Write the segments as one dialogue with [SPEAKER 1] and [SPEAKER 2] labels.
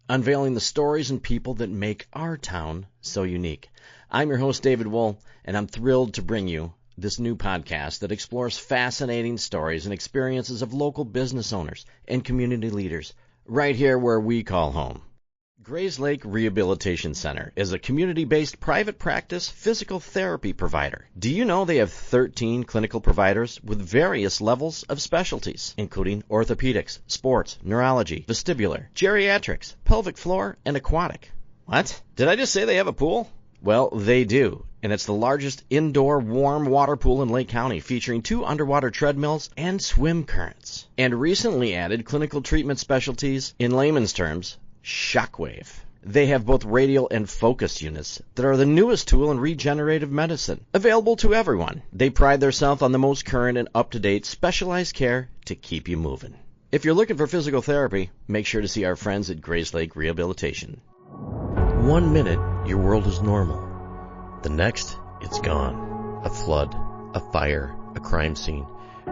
[SPEAKER 1] unveiling the stories and people that make our town so unique. I'm your host, David Wohl, and I'm thrilled to bring you this new podcast that explores fascinating stories and experiences of local business owners and community leaders right here where we call home. Grayslake Rehabilitation Center is a community-based private practice physical therapy provider. Do you know they have 13 clinical providers with various levels of specialties, including orthopedics, sports, neurology, vestibular, geriatrics, pelvic floor, and aquatic? What? Did I just say they have a pool? Well, they do, and it's the largest indoor warm water pool in Lake County, featuring 2 underwater treadmills and swim currents. And recently added clinical treatment specialties, in layman's terms, Shockwave. They have both radial and focus units that are the newest tool in regenerative medicine, available to everyone. They pride themselves on the most current and up-to-date specialized care to keep you moving. If you're looking for physical therapy, make sure to see our friends at Grayslake Rehabilitation. 1 minute, your world is normal. The next, it's gone. A flood, a fire, a crime scene.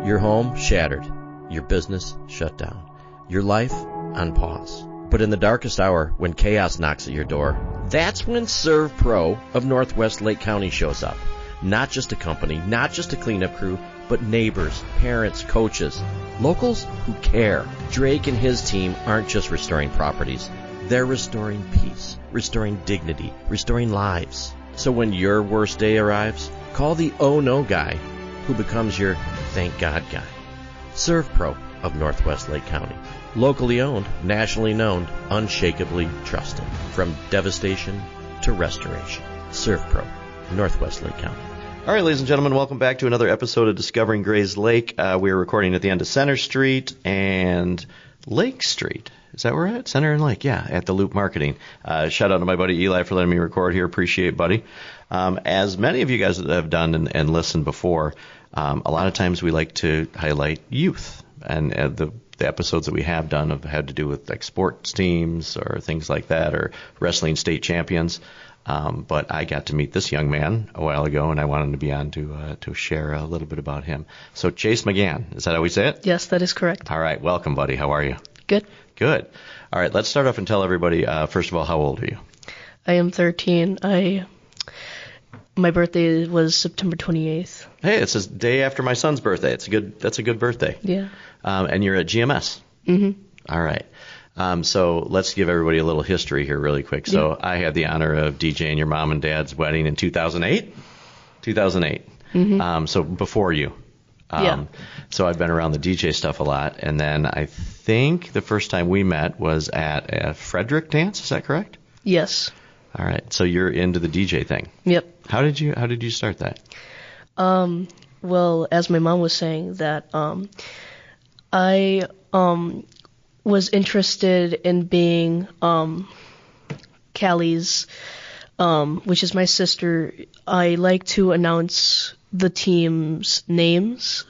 [SPEAKER 1] Your home shattered. Your business shut down. Your life on pause. But in the darkest hour, when chaos knocks at your door, that's when Serve Pro of Northwest Lake County shows up. Not just a company, not just a cleanup crew, but neighbors, parents, coaches, locals who care. Drake and his team aren't just restoring properties. They're restoring peace, restoring dignity, restoring lives. So when your worst day arrives, call the oh no guy who becomes your thank God guy. Serve Pro of Northwest Lake County. Locally owned, nationally known, unshakably trusted. From devastation to restoration. Serve Pro, Northwest Lake County.
[SPEAKER 2] All right, ladies and gentlemen, welcome back to another episode of Discovering Grayslake. We are recording at the end of Center Street and Lake Street. Is that where we're at? Center and Lake, yeah, at the Loop Marketing. Shout out to my buddy Eli for letting me record here. Appreciate it, buddy. As many of you guys have done and listened before, a lot of times we like to highlight youth. And the episodes that we have done have had to do with like sports teams or things like that, or wrestling state champions. But I got to meet this young man a while ago, and I wanted to be on to share a little bit about him. So Chase McGann, is that how we say it?
[SPEAKER 3] Yes, that is correct.
[SPEAKER 2] All right, welcome, buddy. How are you?
[SPEAKER 3] Good.
[SPEAKER 2] Good. All right, let's start off and tell everybody, first of all, how old are you?
[SPEAKER 3] I am 13. My birthday was September 28th.
[SPEAKER 2] Hey, it's the day after my son's birthday. That's a good birthday.
[SPEAKER 3] Yeah.
[SPEAKER 2] And you're at GMS.
[SPEAKER 3] Mm-hmm.
[SPEAKER 2] All right. So let's give everybody a little history here really quick. So yeah. I had the honor of DJing your mom and dad's wedding in 2008. 2008.
[SPEAKER 3] Mm-hmm.
[SPEAKER 2] So before you.
[SPEAKER 3] Yeah.
[SPEAKER 2] So I've been around the DJ stuff a lot. And then I think the first time we met was at a Frederick dance. Is that correct?
[SPEAKER 3] Yes.
[SPEAKER 2] All right. So you're into the DJ thing.
[SPEAKER 3] Yep.
[SPEAKER 2] How did you start that?
[SPEAKER 3] Well, as my mom was saying, that I was interested in being Callie's, which is my sister. I like to announce the team's names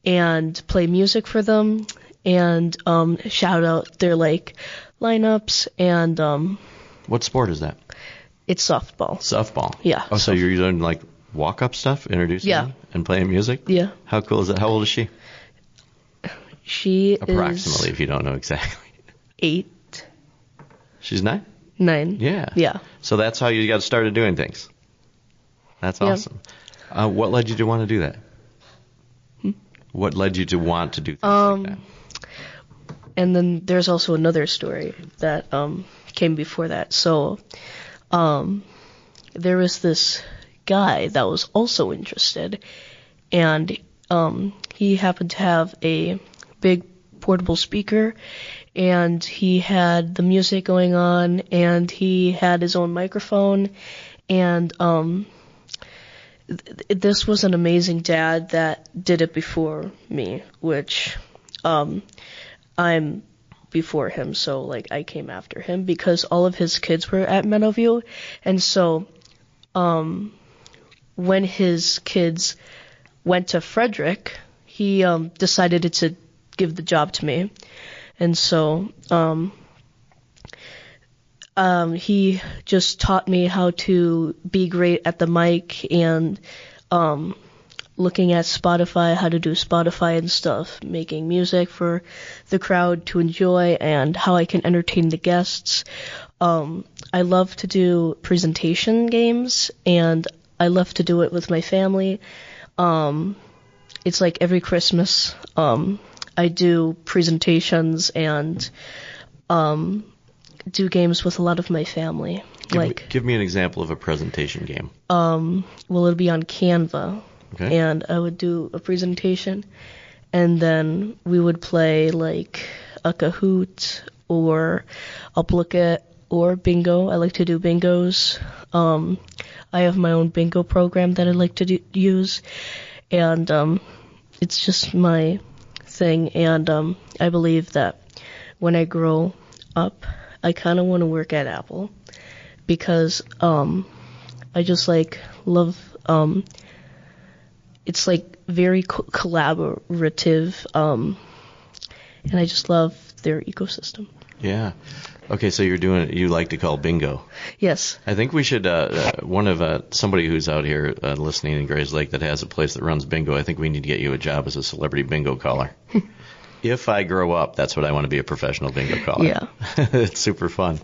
[SPEAKER 3] and play music for them and shout out their like lineups and
[SPEAKER 2] What sport is that?
[SPEAKER 3] It's softball.
[SPEAKER 2] Softball.
[SPEAKER 3] Yeah.
[SPEAKER 2] Oh, so you're doing like walk-up stuff, introducing them and playing music?
[SPEAKER 3] Yeah.
[SPEAKER 2] How cool is that? How old is she?
[SPEAKER 3] She
[SPEAKER 2] Approximately, if you don't know exactly.
[SPEAKER 3] 8.
[SPEAKER 2] She's 9?
[SPEAKER 3] 9.
[SPEAKER 2] Yeah.
[SPEAKER 3] Yeah.
[SPEAKER 2] So that's how you got started doing things. That's awesome. What led you to want to do that? What led you to want to do things like that?
[SPEAKER 3] And then there's also another story that came before that. So there was this guy that was also interested, and he happened to have a big portable speaker, and he had the music going on, and he had his own microphone, and this was an amazing dad that did it before me, which I'm before him, so like I came after him because all of his kids were at Meadowview, and so when his kids went to Frederick, he decided to give the job to me, and so he just taught me how to be great at the mic, and looking at Spotify, how to do Spotify and stuff, making music for the crowd to enjoy, and how I can entertain the guests. I love to do presentation games, and I love to do it with my family. It's like every Christmas, I do presentations and do games with a lot of my family.
[SPEAKER 2] Give me an example of a presentation game.
[SPEAKER 3] Well, it'll be on Canva,
[SPEAKER 2] Okay.
[SPEAKER 3] and I would do a presentation, and then we would play like a Kahoot or a Uplookit or bingo. I like to do bingos. I have my own bingo program that I like to use, and it's just my thing. And I believe that when I grow up, I kind of want to work at Apple because I just like love. It's like very collaborative, and I just love their ecosystem.
[SPEAKER 2] Yeah. Okay, so you like to call bingo.
[SPEAKER 3] Yes.
[SPEAKER 2] I think we should, somebody who's out here listening in Grayslake that has a place that runs bingo, I think we need to get you a job as a celebrity bingo caller. If I grow up, that's what I want to be, a professional bingo caller.
[SPEAKER 3] Yeah.
[SPEAKER 2] It's super fun.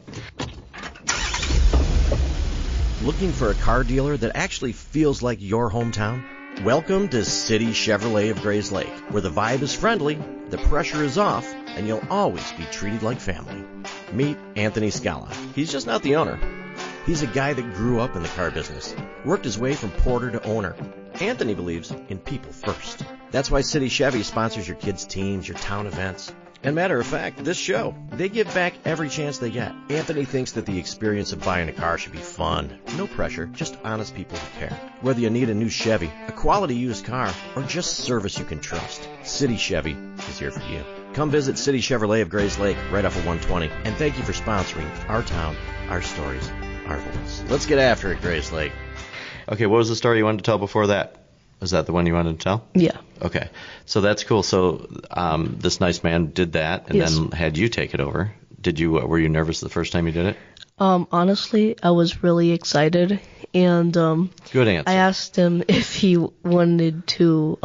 [SPEAKER 1] Looking for a car dealer that actually feels like your hometown? Welcome to City Chevrolet of Grayslake, where the vibe is friendly, the pressure is off, and you'll always be treated like family. Meet Anthony Scala. He's just not the owner. He's a guy that grew up in the car business, worked his way from porter to owner. Anthony believes in people first. That's why City Chevy sponsors your kids' teams, your town events. And matter of fact, this show, they give back every chance they get. Anthony thinks that the experience of buying a car should be fun. No pressure, just honest people who care. Whether you need a new Chevy, a quality used car, or just service you can trust, City Chevy is here for you. Come visit City Chevrolet of Grayslake right off of 120. And thank you for sponsoring our town, our stories, our voice. Let's get after it, Grayslake.
[SPEAKER 2] Okay, what was the story you wanted to tell before that? Was that the one you wanted to tell?
[SPEAKER 3] Yeah.
[SPEAKER 2] Okay, so that's cool. So this nice man did that and
[SPEAKER 3] Yes.
[SPEAKER 2] then had you take it over. Were you nervous the first time you did it?
[SPEAKER 3] Honestly, I was really excited, and
[SPEAKER 2] Good answer.
[SPEAKER 3] I asked him if he wanted to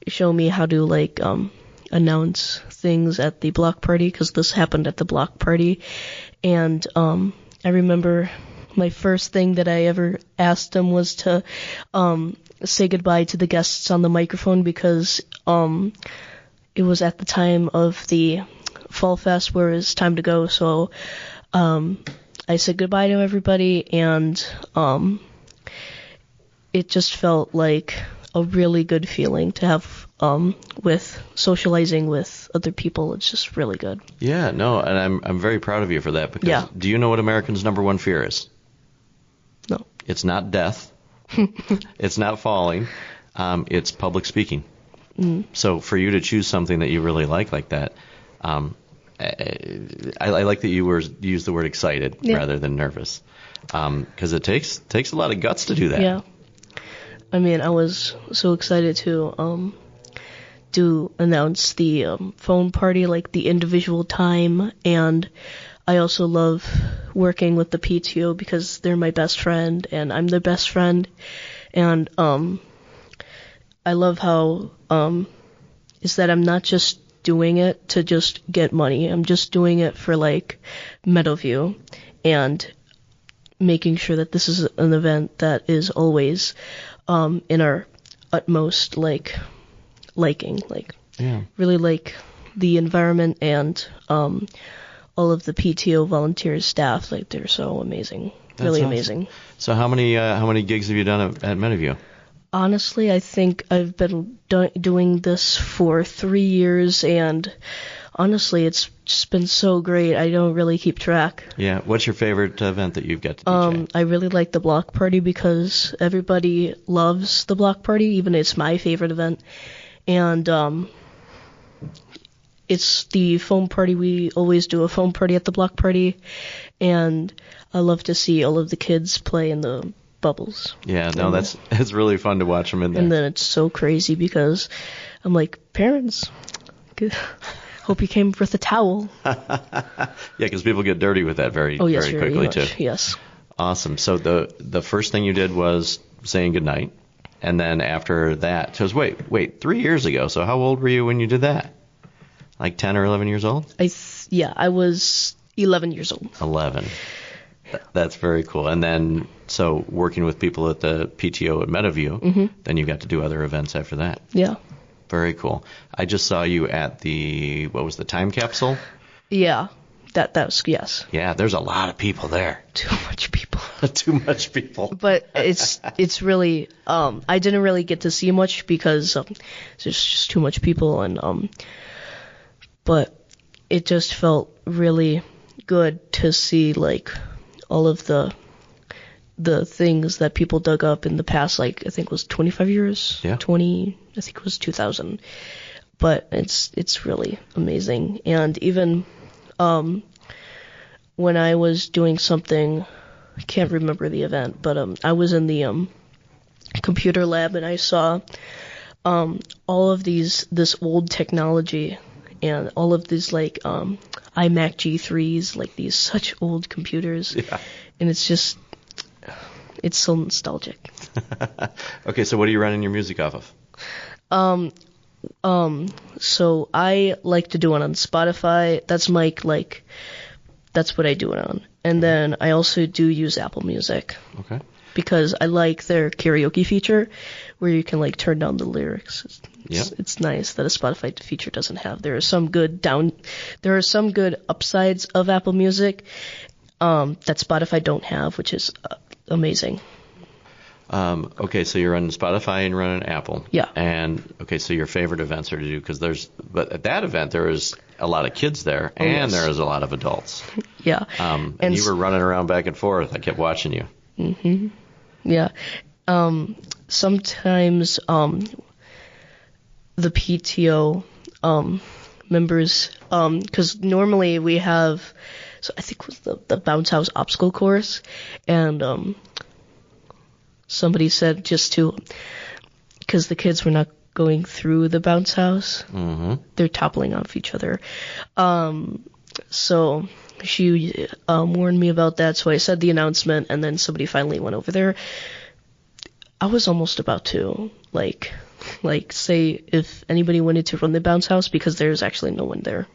[SPEAKER 3] show me how to announce things at the block party, because this happened at the block party. And I remember my first thing that I ever asked him was to say goodbye to the guests on the microphone, because it was at the time of the Fall Fest where it was time to go. So I said goodbye to everybody, and it just felt like a really good feeling to have with socializing with other people. It's just really good.
[SPEAKER 2] Yeah, no, and I'm very proud of you for that, because
[SPEAKER 3] Yeah.
[SPEAKER 2] Do you know what Americans' number one fear is?
[SPEAKER 3] No.
[SPEAKER 2] It's not death. It's not falling. It's public speaking. So for you to choose something that you really like that, I like that you used the word excited rather than nervous, because it takes a lot of guts to do that.
[SPEAKER 3] Yeah. I mean, I was so excited to announce the phone party, like the individual time, and I also love working with the PTO because they're my best friend and I'm their best friend, and I love how is that I'm not just doing it to just get money. I'm just doing it for Meadowview and making sure that this is an event that is always in our utmost liking, really like the environment and all of the PTO volunteers, staff. They're so amazing.
[SPEAKER 2] That's
[SPEAKER 3] really
[SPEAKER 2] awesome.
[SPEAKER 3] amazing.
[SPEAKER 2] So how many gigs have you done at Meadowview?
[SPEAKER 3] Honestly, I think I've been doing this for 3 years, and honestly, it's just been so great. I don't really keep track.
[SPEAKER 2] Yeah. What's your favorite event that you've got to DJ?
[SPEAKER 3] I really like the block party because everybody loves the block party, even it's my favorite event. And it's the foam party. We always do a foam party at the block party, and I love to see all of the kids play in the bubbles.
[SPEAKER 2] Yeah, no, it's really fun to watch them in there.
[SPEAKER 3] And then it's so crazy because I'm like, parents, hope you came with a towel.
[SPEAKER 2] Yeah, because people get dirty with that very
[SPEAKER 3] very
[SPEAKER 2] quickly
[SPEAKER 3] much,
[SPEAKER 2] too.
[SPEAKER 3] Yes.
[SPEAKER 2] Awesome. So the first thing you did was saying goodnight. And then after that, so it was, wait, 3 years ago. So how old were you when you did that? Like 10 or 11 years old?
[SPEAKER 3] I was 11 years old.
[SPEAKER 2] 11. That's very cool. And then, so working with people at the PTO at Meadowview, then you got to do other events after that.
[SPEAKER 3] Yeah.
[SPEAKER 2] Very cool. I just saw you at what was the time capsule?
[SPEAKER 3] Yeah. That was, yes.
[SPEAKER 2] Yeah, there's a lot of people there.
[SPEAKER 3] Too much people.
[SPEAKER 2] Too much people.
[SPEAKER 3] But it's really, I didn't really get to see much because there's just too much people, and but it just felt really good to see like all of the things that people dug up in the past, like I think it was 25 years,
[SPEAKER 2] yeah.
[SPEAKER 3] 20, I think it was 2000. But it's really amazing. And even when I was doing something, I can't remember the event, but I was in the computer lab and I saw all of this old technology and all of these like iMac G3s, like these such old computers.
[SPEAKER 2] Yeah. And
[SPEAKER 3] it's so nostalgic.
[SPEAKER 2] Okay, so what are you running your music off of?
[SPEAKER 3] So I like to do it on Spotify. That's what I do it on. And then I also do use Apple Music.
[SPEAKER 2] Okay.
[SPEAKER 3] Because I like their karaoke feature where you can like turn down the lyrics. It's nice that a Spotify feature doesn't have. There are some good upsides of Apple Music that Spotify don't have, which is amazing.
[SPEAKER 2] Okay, so you're running Spotify and running Apple.
[SPEAKER 3] Yeah.
[SPEAKER 2] And okay, so your favorite events are to do but at that event there was a lot of kids there and there was a lot of adults.
[SPEAKER 3] Yeah.
[SPEAKER 2] And you were running around back and forth. I kept watching you.
[SPEAKER 3] Mm-hmm. Yeah. Sometimes the PTO members, because normally we have, so I think it was the bounce house obstacle course, and somebody said because the kids were not going through the bounce house, they're toppling off each other. So she warned me about that, so I said the announcement, and then somebody finally went over there. I was almost about to, like say if anybody wanted to run the bounce house, because there's actually no one there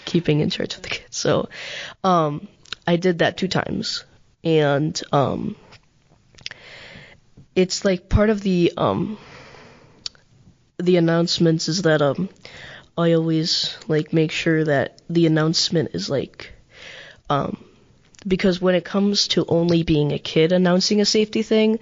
[SPEAKER 3] keeping in charge of the kids. So I did that 2 times, and it's like part of the announcements is that I always like make sure that the announcement is like because when it comes to only being a kid announcing a safety thing,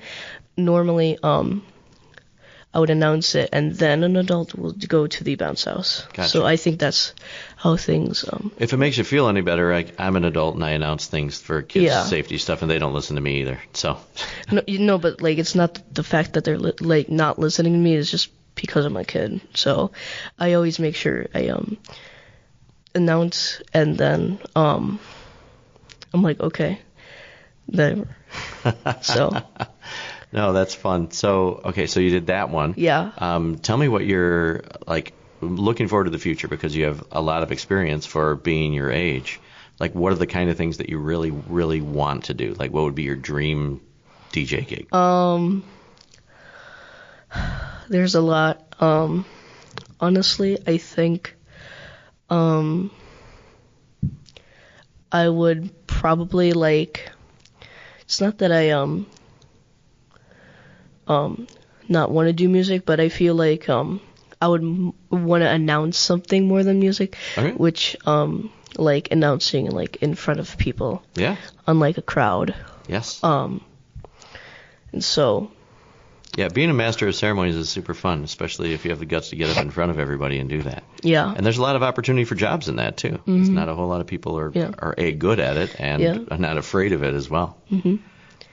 [SPEAKER 3] normally I would announce it and then an adult will go to the bounce house.
[SPEAKER 2] Gotcha.
[SPEAKER 3] So I think that's how things
[SPEAKER 2] if it makes you feel any better, I'm an adult and I announce things for kids' safety stuff and they don't listen to me either. So
[SPEAKER 3] no, but like it's not the fact that they're like not listening to me, it's just because I'm a kid. So I always make sure I announce and then I'm like, okay, whatever. So
[SPEAKER 2] no, that's fun. So okay, so you did that one.
[SPEAKER 3] Yeah.
[SPEAKER 2] Tell me what you're like looking forward to the future, because you have a lot of experience for being your age. Like, what are the kind of things that you really, really want to do? Like, what would be your dream DJ gig?
[SPEAKER 3] There's a lot. Honestly, I think I would probably like. It's not that I not want to do music, but I feel like I would want to announce something more than music,
[SPEAKER 2] okay.
[SPEAKER 3] Which like announcing like in front of people.
[SPEAKER 2] Yeah.
[SPEAKER 3] Unlike a crowd.
[SPEAKER 2] Yes.
[SPEAKER 3] And so.
[SPEAKER 2] Yeah, being a master of ceremonies is super fun, especially if you have the guts to get up in front of everybody and do that.
[SPEAKER 3] Yeah.
[SPEAKER 2] And there's a lot of opportunity for jobs in that, too.
[SPEAKER 3] Mm-hmm.
[SPEAKER 2] It's not a whole lot of people are good at it and are not afraid of it as well.
[SPEAKER 3] Mm-hmm.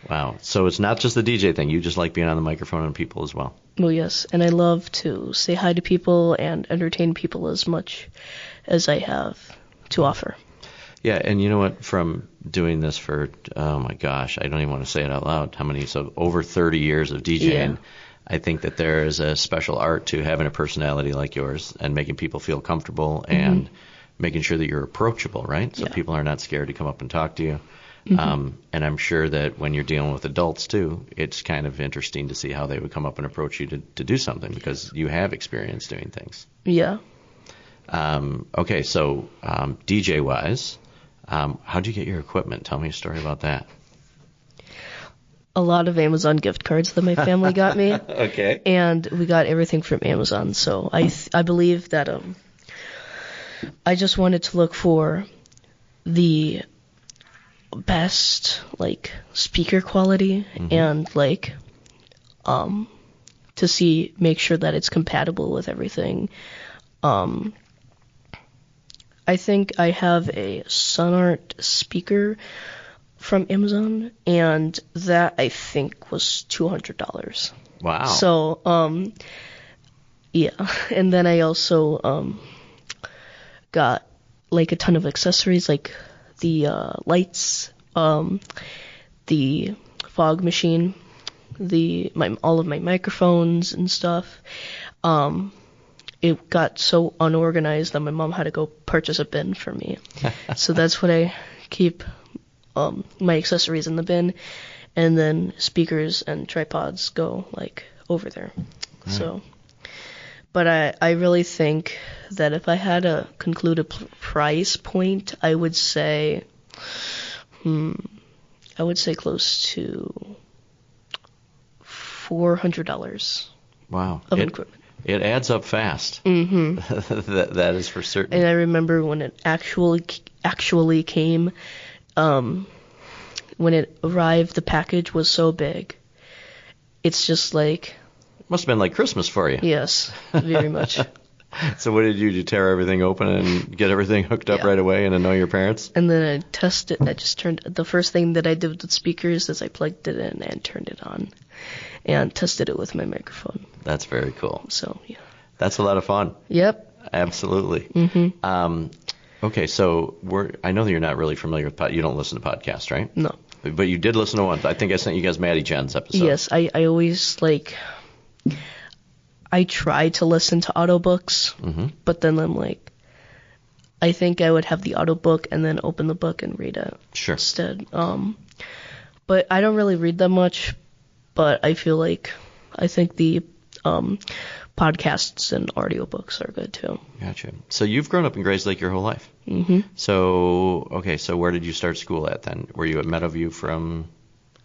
[SPEAKER 2] Wow. So it's not just the DJ thing. You just like being on the microphone and people as well.
[SPEAKER 3] Well, yes. And I love to say hi to people and entertain people as much as I have to offer.
[SPEAKER 2] Yeah, and you know what? From doing this for, oh my gosh, I don't even want to say it out loud. So over 30 years of DJing, yeah. I think that there is a special art to having a personality like yours and making people feel comfortable and making sure that you're approachable, right? So people are not scared to come up and talk to you. And I'm sure that when you're dealing with adults too, it's kind of interesting to see how they would come up and approach you to do something because you have experience doing things.
[SPEAKER 3] Yeah.
[SPEAKER 2] Okay, so DJ wise, how'd you get your equipment? Tell me a story about that.
[SPEAKER 3] A lot of Amazon gift cards that my family got me.
[SPEAKER 2] Okay.
[SPEAKER 3] And we got everything from Amazon. So I believe that I just wanted to look for the best speaker quality and to make sure that it's compatible with everything. I think I have a Sonart speaker from Amazon, and that I think was $200.
[SPEAKER 2] Wow.
[SPEAKER 3] So, yeah. And then I also got a ton of accessories, like the lights, the fog machine, all of my microphones and stuff. It got so unorganized that my mom had to go purchase a bin for me. So that's what I keep my accessories in the bin, and then speakers and tripods go over there.
[SPEAKER 2] Right.
[SPEAKER 3] So, but I really think that if I had to conclude a price point, I would say close to $400.
[SPEAKER 2] Wow.
[SPEAKER 3] Of equipment.
[SPEAKER 2] It adds up fast.
[SPEAKER 3] Mm-hmm.
[SPEAKER 2] that is for certain.
[SPEAKER 3] And I remember when it actually came. When it arrived, the package was so big. It's just
[SPEAKER 2] Must have been like Christmas for you.
[SPEAKER 3] Yes, very much.
[SPEAKER 2] So what did you do? Did you tear everything open and get everything hooked up right away and annoy your parents?
[SPEAKER 3] And then I tested. The first thing that I did with the speakers is I plugged it in and turned it on, and tested it with my microphone.
[SPEAKER 2] That's very cool.
[SPEAKER 3] So yeah.
[SPEAKER 2] That's a lot of fun.
[SPEAKER 3] Yep.
[SPEAKER 2] Absolutely.
[SPEAKER 3] Mm-hmm.
[SPEAKER 2] Okay, so I know that you're not really familiar with you don't listen to podcasts, right?
[SPEAKER 3] No.
[SPEAKER 2] But you did listen to one. I think I sent you guys Maddie Jen's episode.
[SPEAKER 3] Yes, I always I try to listen to audiobooks, but then I'm I think I would have the audiobook and then open the book and read it instead. But I don't really read that much, but I feel I think the podcasts and audiobooks are good too.
[SPEAKER 2] Gotcha. So you've grown up in Grayslake your whole life.
[SPEAKER 3] Mm-hmm.
[SPEAKER 2] So where did you start school at then? Were you at Meadowview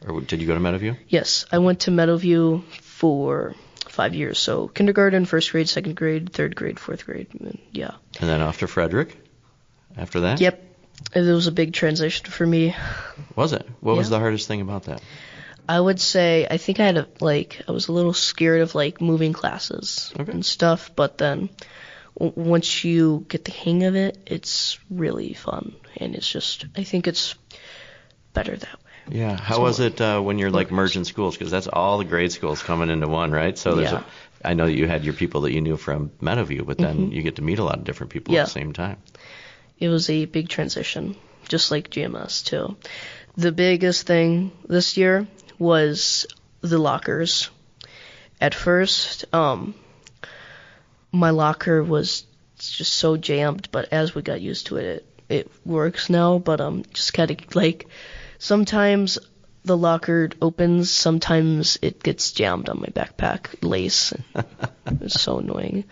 [SPEAKER 2] or did you go to Meadowview?
[SPEAKER 3] Yes, I went to Meadowview for 5 years. So kindergarten, first grade, second grade, third grade, fourth grade, yeah.
[SPEAKER 2] And then off to Frederick after that?
[SPEAKER 3] Yep. It was a big transition for me.
[SPEAKER 2] Was it? What was the hardest thing about that?
[SPEAKER 3] I would say I think I had I was a little scared of moving classes and stuff, but then once you get the hang of it, it's really fun, and I think it's better that way.
[SPEAKER 2] Yeah. How was it when you're merging schools? Because that's all the grade schools coming into one, right? So I know that you had your people that you knew from Meadowview, but then you get to meet a lot of different people at the same time.
[SPEAKER 3] It was a big transition, just like GMS too. The biggest thing this year was the lockers. At first, my locker was just so jammed, but as we got used to it, it works now. But just kind of sometimes the locker opens, sometimes it gets jammed on my backpack lace. It's so annoying.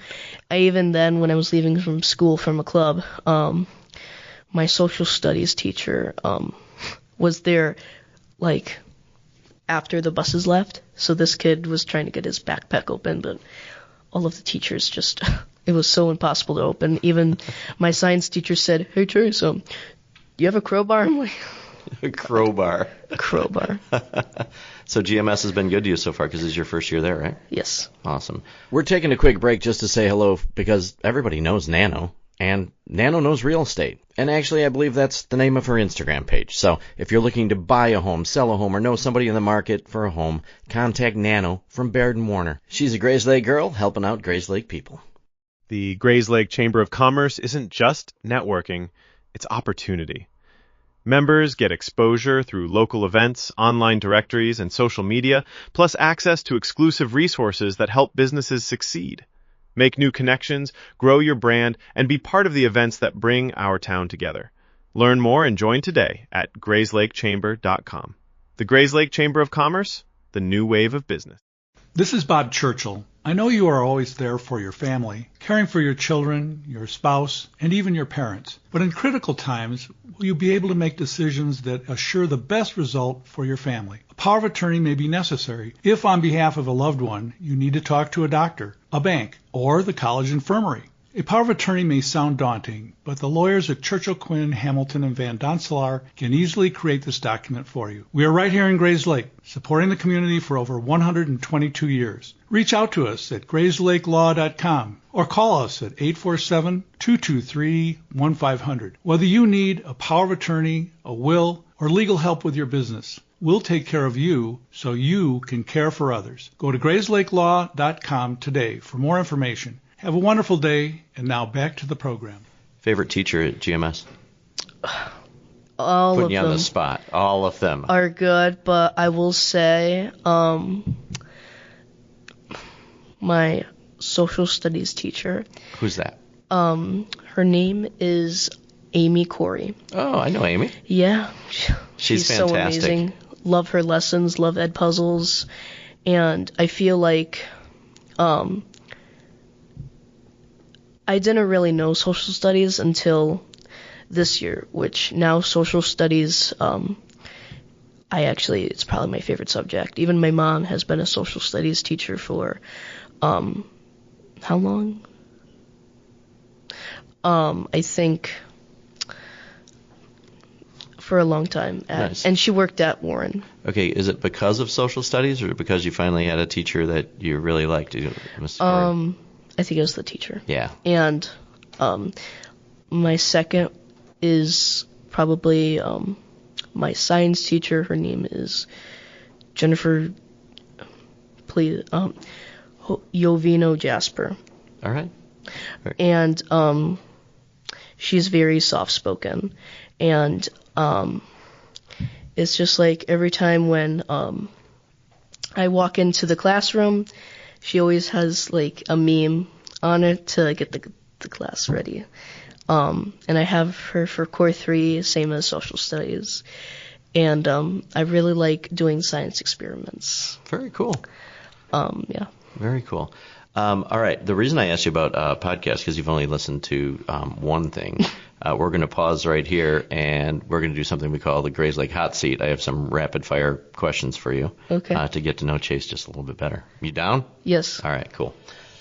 [SPEAKER 3] Even then, when I was leaving from school from a club, my social studies teacher was there after the buses left. So this kid was trying to get his backpack open, but all of the teachers it was so impossible to open. Even my science teacher said, "Hey, Chase, do you have a crowbar?" I'm like,
[SPEAKER 2] a crowbar.
[SPEAKER 3] Crowbar.
[SPEAKER 2] So GMS has been good to you so far because this is your first year there, right?
[SPEAKER 3] Yes.
[SPEAKER 2] Awesome.
[SPEAKER 1] We're taking a quick break just to say hello because everybody knows Nano. And Nano knows real estate. And actually, I believe that's the name of her Instagram page. So if you're looking to buy a home, sell a home, or know somebody in the market for a home, contact Nano from Baird & Warner. She's a Grayslake girl helping out Grayslake people.
[SPEAKER 4] The Grayslake Chamber of Commerce isn't just networking, it's opportunity. Members get exposure through local events, online directories, and social media, plus access to exclusive resources that help businesses succeed. Make new connections, grow your brand, and be part of the events that bring our town together. Learn more and join today at grayslakechamber.com. The Grayslake Chamber of Commerce, the new wave of business.
[SPEAKER 5] This is Bob Churchill. I know you are always there for your family, caring for your children, your spouse, and even your parents. But in critical times, will you be able to make decisions that assure the best result for your family? A power of attorney may be necessary if, on behalf of a loved one, you need to talk to a doctor, a bank, or the college infirmary. A power of attorney may sound daunting, but the lawyers at Churchill, Quinn, Hamilton, and Van Doncelar can easily create this document for you. We are right here in Grayslake, supporting the community for over 122 years. Reach out to us at grayslakelaw.com or call us at 847-223-1500. Whether you need a power of attorney, a will, or legal help with your business, we'll take care of you so you can care for others. Go to grayslakelaw.com today for more information. Have a wonderful day, and now back to the program.
[SPEAKER 2] Favorite teacher at GMS?
[SPEAKER 3] All
[SPEAKER 2] Putting
[SPEAKER 3] of
[SPEAKER 2] you on
[SPEAKER 3] them
[SPEAKER 2] the spot. All of them.
[SPEAKER 3] are good, but I will say my social studies teacher.
[SPEAKER 2] Who's that?
[SPEAKER 3] Her name is Amy Corey.
[SPEAKER 2] Oh, I know Amy.
[SPEAKER 3] Yeah.
[SPEAKER 2] She's
[SPEAKER 3] so
[SPEAKER 2] fantastic.
[SPEAKER 3] amazing. Love her lessons, love ed puzzles, and I feel like I didn't really know social studies until this year, which now social studies, it's probably my favorite subject. Even my mom has been a social studies teacher for, how long? I think for a long time.
[SPEAKER 2] Nice.
[SPEAKER 3] And she worked at Warren.
[SPEAKER 2] Okay, is it because of social studies or because you finally had a teacher that you really liked? Ms. Corey?
[SPEAKER 3] I think it was the teacher.
[SPEAKER 2] Yeah.
[SPEAKER 3] And my second is probably my science teacher. Her name is Jennifer Jovino Jasper.
[SPEAKER 2] All right.
[SPEAKER 3] And she's very soft-spoken. And it's just like every time when I walk into the classroom, she always has like a meme on it to get the class ready. And I have her for Core 3, same as social studies. And I really like doing science experiments.
[SPEAKER 2] Very cool.
[SPEAKER 3] Yeah.
[SPEAKER 2] Very cool. All right. The reason I asked you about podcasts, because you've only listened to one thing, we're going to pause right here, and we're going to do something we call the Grayslake Hot Seat. I have some rapid-fire questions for you to get to know Chase just a little bit better. You down?
[SPEAKER 3] Yes.
[SPEAKER 2] All right, cool.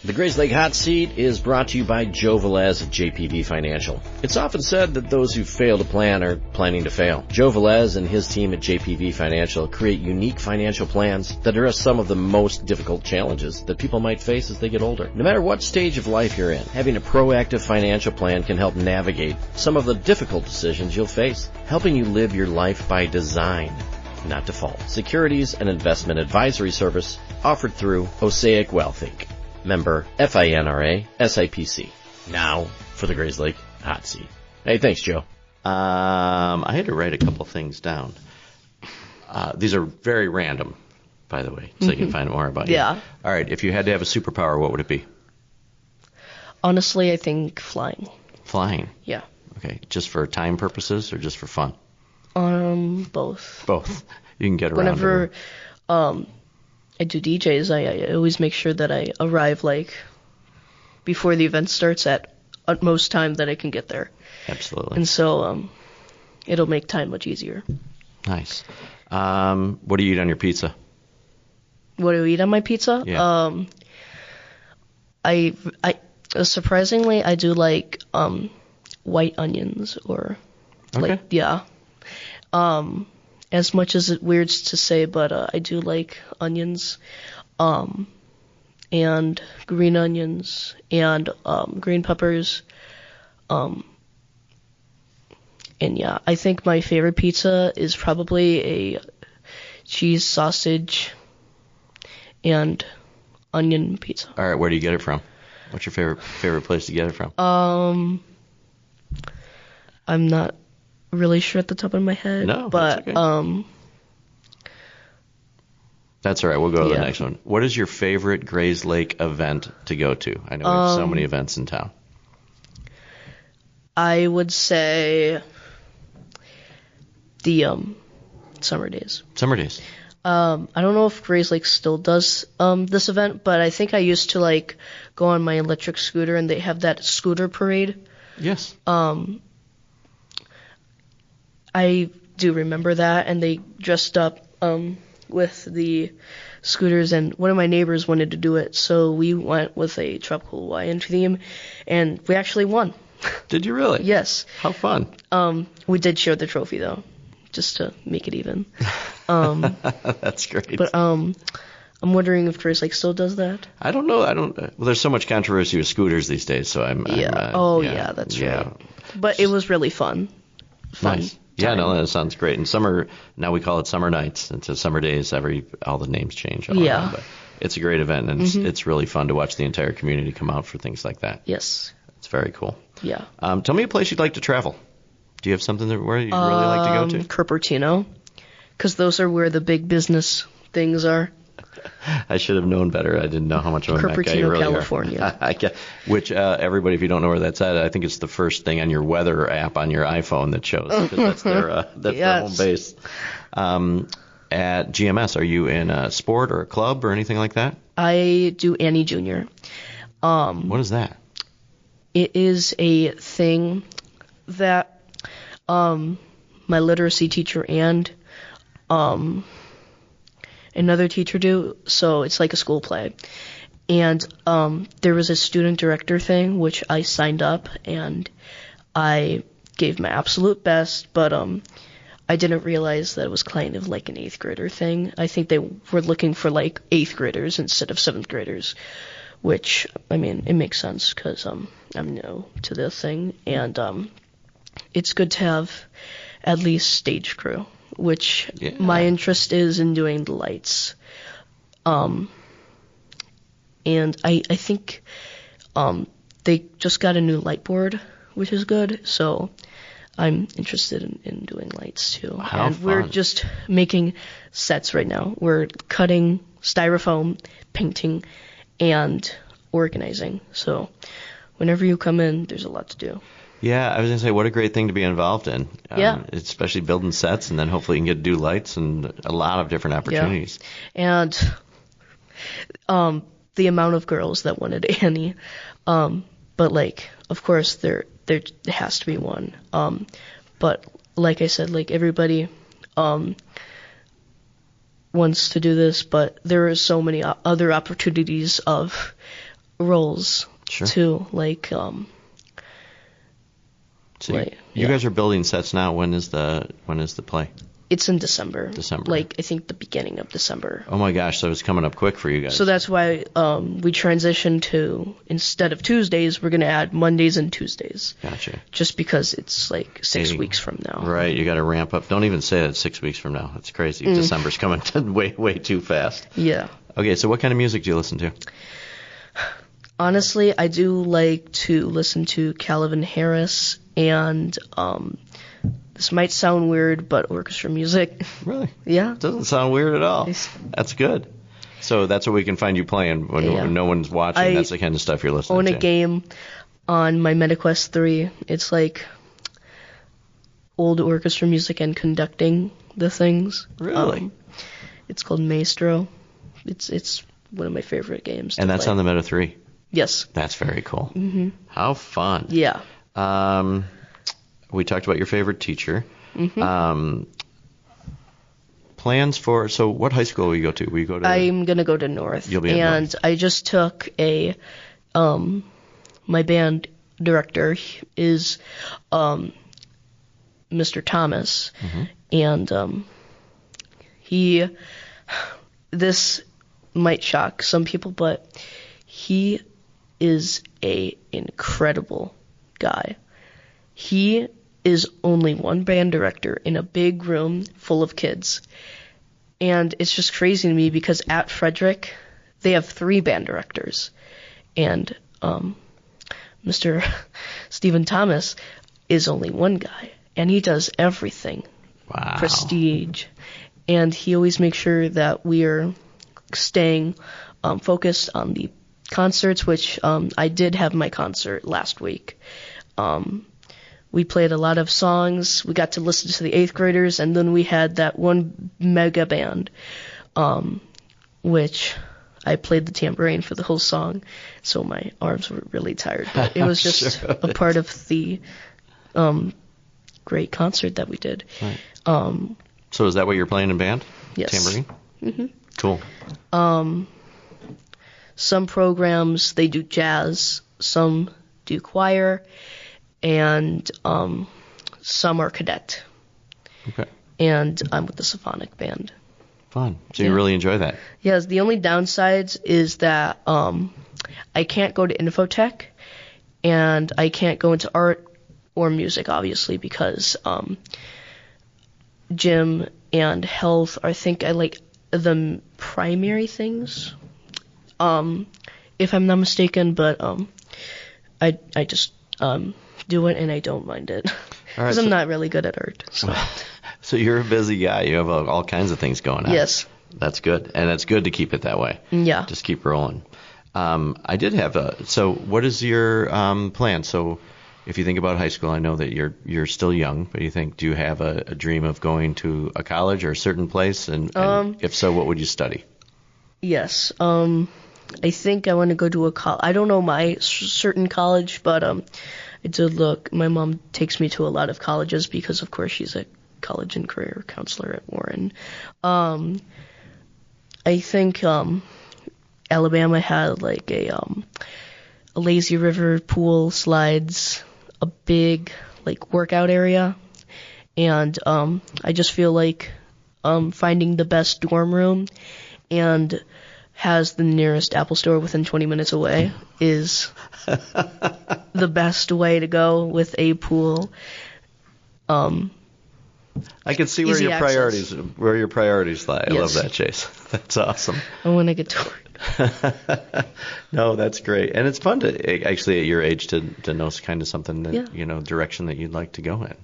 [SPEAKER 1] The Grayslake Hot Seat is brought to you by Joe Velez at JPV Financial. It's often said that those who fail to plan are planning to fail. Joe Velez and his team at JPV Financial create unique financial plans that address some of the most difficult challenges that people might face as they get older. No matter what stage of life you're in, having a proactive financial plan can help navigate some of the difficult decisions you'll face, helping you live your life by design, not default. Securities and investment advisory service offered through Osaic Wealth Inc. Member FINRA SIPC. Now for the Grayslake Hot Seat. Hey, thanks, Joe.
[SPEAKER 2] I had to write a couple things down. These are very random, by the way, so you can find out more about you.
[SPEAKER 3] Yeah.
[SPEAKER 2] All right. If you had to have a superpower, what would it be?
[SPEAKER 3] Honestly, I think flying.
[SPEAKER 2] Flying.
[SPEAKER 3] Yeah.
[SPEAKER 2] Okay. Just for time purposes or just for fun?
[SPEAKER 3] Both.
[SPEAKER 2] Both. You can get around.
[SPEAKER 3] Whenever I do DJs, I always make sure that I arrive like before the event starts at utmost time that I can get there.
[SPEAKER 2] Absolutely.
[SPEAKER 3] And so it'll make time much easier.
[SPEAKER 2] Nice. What do you eat on your pizza?
[SPEAKER 3] What do I eat on my pizza?
[SPEAKER 2] Yeah.
[SPEAKER 3] I surprisingly I do like white onions or like yeah. As much as it weirds to say, but I do like onions, and green onions, and green peppers, and yeah, I think my favorite pizza is probably a cheese, sausage, and onion pizza.
[SPEAKER 2] All right, where do you get it from? What's your favorite place to get it from?
[SPEAKER 3] I'm not really sure at the top of my head.
[SPEAKER 2] No,
[SPEAKER 3] but
[SPEAKER 2] that's okay. That's all right. We'll go to the next one. What is your favorite Grayslake event to go to? I know we have so many events in town.
[SPEAKER 3] I would say The summer days.
[SPEAKER 2] Summer days.
[SPEAKER 3] I don't know if Grayslake still does this event, but I think I used to like go on my electric scooter, and they have that scooter parade.
[SPEAKER 2] Yes.
[SPEAKER 3] I do remember that, and they dressed up with the scooters, and one of my neighbors wanted to do it, so we went with a tropical Hawaiian theme, and we actually won.
[SPEAKER 2] Did you really?
[SPEAKER 3] Yes.
[SPEAKER 2] How fun.
[SPEAKER 3] We did share the trophy though, just to make it even.
[SPEAKER 2] That's great.
[SPEAKER 3] But I'm wondering if Grayslake still does that.
[SPEAKER 2] I don't know. Well, there's so much controversy with scooters these days, so
[SPEAKER 3] Yeah. That's right. But it was really fun.
[SPEAKER 2] Nice. Yeah, no, that sounds great. And summer, now we call it summer nights. It's summer days. All the names change.
[SPEAKER 3] Yeah.
[SPEAKER 2] But it's a great event, and it's really fun to watch the entire community come out for things like that.
[SPEAKER 3] Yes.
[SPEAKER 2] It's very cool.
[SPEAKER 3] Yeah.
[SPEAKER 2] Tell me a place you'd like to travel. Do you have something where you'd really like to go to?
[SPEAKER 3] Cupertino, because those are where the big business things are.
[SPEAKER 2] I should have known better. I didn't know how much of a Met guy you really
[SPEAKER 3] California.
[SPEAKER 2] are. Which, everybody, if you don't know where that's at, I think it's the first thing on your weather app on your iPhone that shows, because that's their home base. At GMS, are you in a sport or a club or anything like that?
[SPEAKER 3] I do Annie Jr.
[SPEAKER 2] What is that?
[SPEAKER 3] It is a thing that my literacy teacher and another teacher do, so it's like a school play. And there was a student director thing, which I signed up, and I gave my absolute best, but I didn't realize that it was kind of like an 8th grader thing. I think they were looking for like 8th graders instead of 7th graders, which, I mean, it makes sense because I'm new to this thing, and it's good to have at least stage crew, which my interest is in doing the lights. And I think they just got a new light board, which is good, so I'm interested in doing lights too.
[SPEAKER 2] How fun.
[SPEAKER 3] We're just making sets right now. We're cutting styrofoam, painting, and organizing. So whenever you come in, there's a lot to do.
[SPEAKER 2] Yeah, I was going to say, what a great thing to be involved in. Especially building sets, and then hopefully you can get to do lights and a lot of different opportunities.
[SPEAKER 3] Yeah. And the amount of girls that wanted Annie. But, like, of course, there has to be one. But, like I said, like, everybody wants to do this, but there are so many other opportunities of roles, too. Like,
[SPEAKER 2] so you guys are building sets now. When is the play?
[SPEAKER 3] It's in December.
[SPEAKER 2] December.
[SPEAKER 3] Like, I think the beginning of December.
[SPEAKER 2] Oh my gosh, so it's coming up quick for you guys.
[SPEAKER 3] So that's why we transitioned to, instead of Tuesdays, we're going to add Mondays and Tuesdays.
[SPEAKER 2] Gotcha.
[SPEAKER 3] Just because it's like 6 weeks from now.
[SPEAKER 2] Right, you got to ramp up. Don't even say that 6 weeks from now. That's crazy. December's coming way too fast.
[SPEAKER 3] Yeah.
[SPEAKER 2] Okay, so what kind of music do you listen to?
[SPEAKER 3] Honestly, I do like to listen to Calvin Harris and this might sound weird, but orchestra music.
[SPEAKER 2] Really?
[SPEAKER 3] Yeah.
[SPEAKER 2] It doesn't sound weird at all. That's good. So that's what we can find you playing when no one's watching. That's the kind of stuff you're listening to.
[SPEAKER 3] I own a game on my MetaQuest 3. It's like old orchestra music and conducting the things.
[SPEAKER 2] Really?
[SPEAKER 3] It's called Maestro. It's one of my favorite games.
[SPEAKER 2] And that's on the Meta 3?
[SPEAKER 3] Yes.
[SPEAKER 2] That's very cool.
[SPEAKER 3] Mm-hmm.
[SPEAKER 2] How fun.
[SPEAKER 3] Yeah.
[SPEAKER 2] We talked about your favorite teacher.
[SPEAKER 3] Mm-hmm.
[SPEAKER 2] Plans for, so what high school will you go to? Will you go to?
[SPEAKER 3] I'm going to go to North.
[SPEAKER 2] You'll be at
[SPEAKER 3] North. I just took my band director is Mr. Thomas.
[SPEAKER 2] Mm-hmm.
[SPEAKER 3] And this might shock some people, but he is a incredible guy. He is only one band director in a big room full of kids. And it's just crazy to me because at Frederick, they have 3 band directors. And Mr. Stephen Thomas is only one guy. And he does everything.
[SPEAKER 2] Wow.
[SPEAKER 3] Prestige. And he always makes sure that we are staying focused on the concerts, which I did have my concert last week. we played a lot of songs. We got to listen to the 8th graders, and then we had that one mega band, which I played the tambourine for the whole song, so my arms were really tired. But it was just a part of the great concert that we did.
[SPEAKER 2] Right. So is that what you're playing in band?
[SPEAKER 3] Yes.
[SPEAKER 2] Tambourine?
[SPEAKER 3] Mm-hmm.
[SPEAKER 2] Cool.
[SPEAKER 3] Some programs, they do jazz, some do choir, and some are cadet.
[SPEAKER 2] Okay.
[SPEAKER 3] And I'm with the symphonic band.
[SPEAKER 2] Fun. So you really enjoy that?
[SPEAKER 3] Yes, the only downsides is that I can't go to infotech, and I can't go into art or music, obviously, because gym and health are, I think, I like the primary things, if I'm not mistaken, but I just do it and I don't mind it, because I'm not really good at art.
[SPEAKER 2] So you're a busy guy. You have all kinds of things going on.
[SPEAKER 3] Yes.
[SPEAKER 2] That's good, and it's good to keep it that way.
[SPEAKER 3] Yeah.
[SPEAKER 2] Just keep rolling. I did have so what is your plan? So if you think about high school, I know that you're still young, but do you have a dream of going to a college or a certain place? And if so, what would you study?
[SPEAKER 3] Yes. I think I want to go to a college. I don't know my certain college, but I did look. My mom takes me to a lot of colleges because, of course, she's a college and career counselor at Warren. I think Alabama had like a lazy river, pool, slides, a big like workout area, and I just feel like finding the best dorm room and has the nearest Apple store within 20 minutes away is the best way to go with a pool.
[SPEAKER 2] I can see where your priorities lie. I love that, Chase. That's awesome.
[SPEAKER 3] I want to get to work.
[SPEAKER 2] No, that's great, and it's fun to actually at your age to know kind of something that direction that you'd like to go in,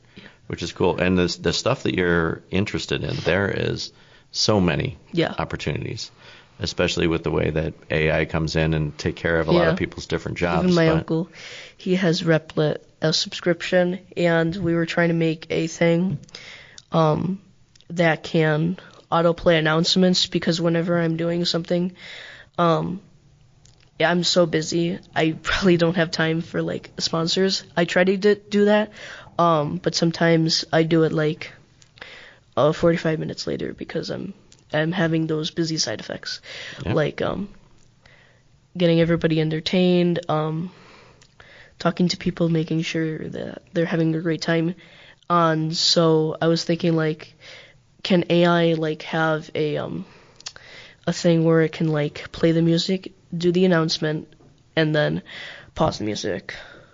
[SPEAKER 2] which is cool. And the stuff that you're interested in, there is so many opportunities, especially with the way that AI comes in and take care of a lot of people's different jobs.
[SPEAKER 3] Even my uncle, he has Replit, a subscription, and we were trying to make a thing that can autoplay announcements, because whenever I'm doing something, I'm so busy, I really don't have time for like sponsors. I try to do that, but sometimes I do it like 45 minutes later because I'm having those busy side effects, like getting everybody entertained, talking to people, making sure that they're having a great time. So I was thinking, like, can AI like have a thing where it can like play the music, do the announcement, and then pause the music,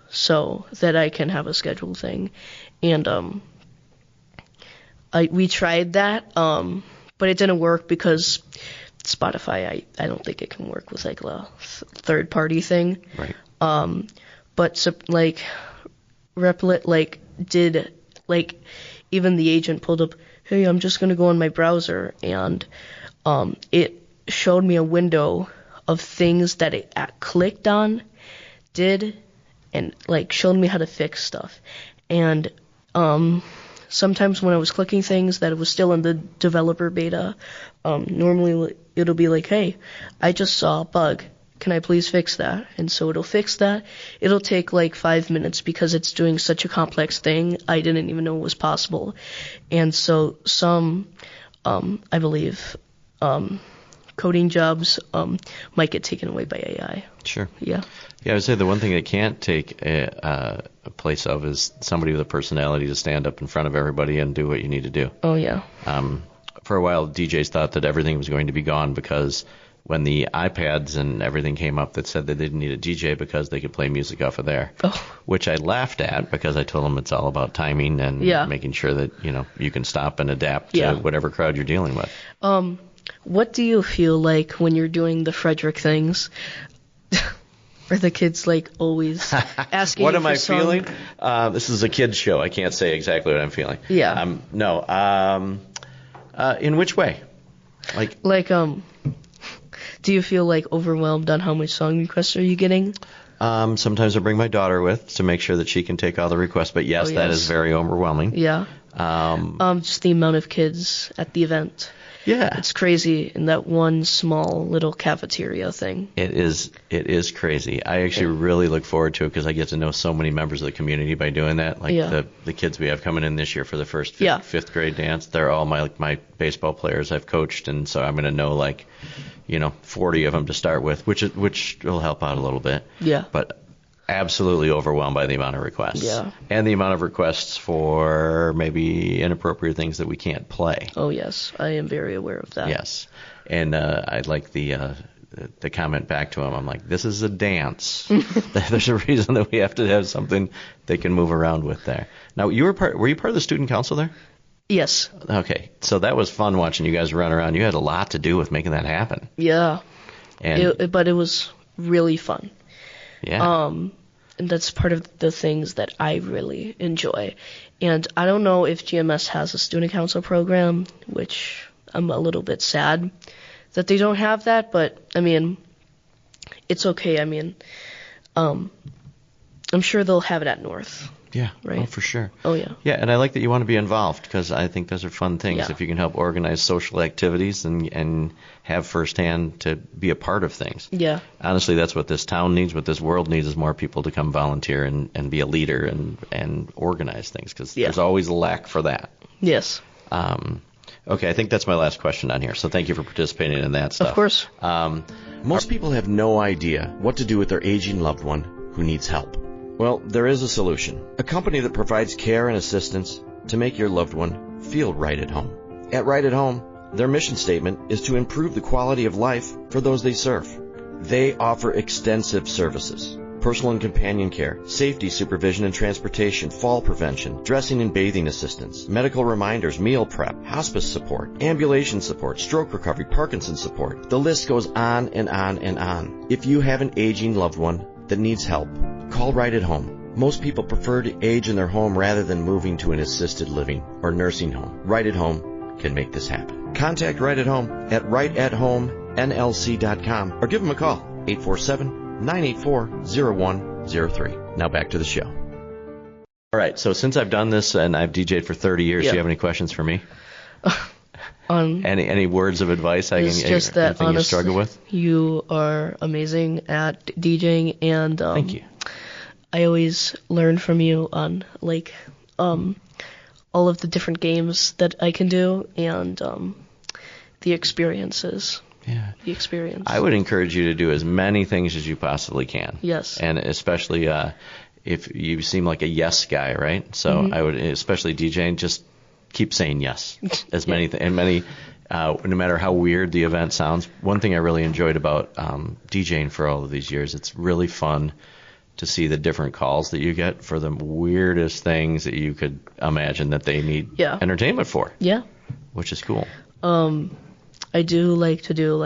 [SPEAKER 3] so that I can have a scheduled thing. And we tried that, but it didn't work because Spotify, I don't think it can work with like a third party thing.
[SPEAKER 2] Right.
[SPEAKER 3] But so, like Replit like did, like, even the agent pulled up, hey, I'm just gonna go on my browser, and it showed me a window of things that it clicked on, did, and like showed me how to fix stuff. And sometimes when I was clicking things that it was still in the developer beta, normally it'll be like, hey, I just saw a bug, can I please fix that? And so it'll fix that. It'll take like 5 minutes because it's doing such a complex thing I didn't even know was possible. And so some, I believe, coding jobs might get taken away by AI.
[SPEAKER 2] Sure.
[SPEAKER 3] Yeah.
[SPEAKER 2] Yeah, I would say the one thing it can't take a place of is somebody with a personality to stand up in front of everybody and do what you need to do.
[SPEAKER 3] Oh, yeah.
[SPEAKER 2] For a while, DJs thought that everything was going to be gone because when the iPads and everything came up that said that they didn't need a DJ because they could play music off of there, which I laughed at because I told them it's all about timing and making sure that, you can stop and adapt to whatever crowd you're dealing with.
[SPEAKER 3] What do you feel like when you're doing the Frederick things? Are the kids like always asking
[SPEAKER 2] what
[SPEAKER 3] you
[SPEAKER 2] am
[SPEAKER 3] for
[SPEAKER 2] I
[SPEAKER 3] some...
[SPEAKER 2] feeling? This is a kid's show. I can't say exactly what I'm feeling.
[SPEAKER 3] Yeah.
[SPEAKER 2] No. In which way? Like,
[SPEAKER 3] do you feel like overwhelmed on how much song requests are you getting?
[SPEAKER 2] Sometimes I bring my daughter with to make sure that she can take all the requests. But yes, that is very overwhelming.
[SPEAKER 3] Yeah. Just the amount of kids at the event.
[SPEAKER 2] Yeah.
[SPEAKER 3] It's crazy in that one small little cafeteria thing.
[SPEAKER 2] It is crazy. I actually really look forward to it because I get to know so many members of the community by doing that. Like the kids we have coming in this year for the first fifth grade dance, they're all my baseball players I've coached, and so I'm going to know 40 of them to start with, which will help out a little bit.
[SPEAKER 3] Yeah.
[SPEAKER 2] But absolutely overwhelmed by the amount of requests.
[SPEAKER 3] Yeah.
[SPEAKER 2] And the amount of requests for maybe inappropriate things that we can't play.
[SPEAKER 3] Oh, yes. I am very aware of that.
[SPEAKER 2] Yes. And I'd like the comment back to him. I'm like, this is a dance. There's a reason that we have to have something they can move around with there. Now, were you part of the student council there?
[SPEAKER 3] Yes.
[SPEAKER 2] Okay. So that was fun watching you guys run around. You had a lot to do with making that happen.
[SPEAKER 3] Yeah.
[SPEAKER 2] And
[SPEAKER 3] but it was really fun.
[SPEAKER 2] Yeah.
[SPEAKER 3] And that's part of the things that I really enjoy. And I don't know if GMS has a student council program, which I'm a little bit sad that they don't have that, but I mean, it's okay. I mean, I'm sure they'll have it at North.
[SPEAKER 2] Yeah,
[SPEAKER 3] right.
[SPEAKER 2] Oh, for sure.
[SPEAKER 3] Oh, yeah.
[SPEAKER 2] Yeah, and I like that you want to be involved because I think those are fun things.
[SPEAKER 3] Yeah.
[SPEAKER 2] If you can help organize social activities and have firsthand to be a part of things.
[SPEAKER 3] Yeah.
[SPEAKER 2] Honestly, that's what this town needs, what this world needs is more people to come volunteer and be a leader and organize things because there's always a lack for that.
[SPEAKER 3] Yes.
[SPEAKER 2] Okay, I think that's my last question on here, so thank you for participating in that stuff.
[SPEAKER 3] Of course.
[SPEAKER 1] Most people have no idea what to do with their aging loved one who needs help. Well, there is a solution. A company that provides care and assistance to make your loved one feel right at home. At Right at Home, their mission statement is to improve the quality of life for those they serve. They offer extensive services: personal and companion care, safety supervision and transportation, fall prevention, dressing and bathing assistance, medical reminders, meal prep, hospice support, ambulation support, stroke recovery, Parkinson's support. The list goes on and on and on. If you have an aging loved one that needs help, call Right at Home. Most people prefer to age in their home rather than moving to an assisted living or nursing home. Right at Home can make this happen. Contact Right at Home at rightathomennlc.com or give them a call, 847-984-0103. Now back to the show.
[SPEAKER 2] All right, so since I've done this and I've DJ'd for 30 years, do you have any questions for me? Any words of advice
[SPEAKER 3] it's just that,
[SPEAKER 2] anything
[SPEAKER 3] honestly,
[SPEAKER 2] you struggle with?
[SPEAKER 3] You are amazing at DJing, and
[SPEAKER 2] thank you.
[SPEAKER 3] I always learn from you on all of the different games that I can do and the experiences.
[SPEAKER 2] Yeah.
[SPEAKER 3] The experience.
[SPEAKER 2] I would encourage you to do as many things as you possibly can.
[SPEAKER 3] Yes.
[SPEAKER 2] And especially if you seem like a yes guy, right? So I would, especially DJing, just keep saying yes. As many no matter how weird the event sounds. One thing I really enjoyed about DJing for all of these years, it's really fun to see the different calls that you get for the weirdest things that you could imagine that they need entertainment for.
[SPEAKER 3] Yeah.
[SPEAKER 2] Which is cool.
[SPEAKER 3] I do like to do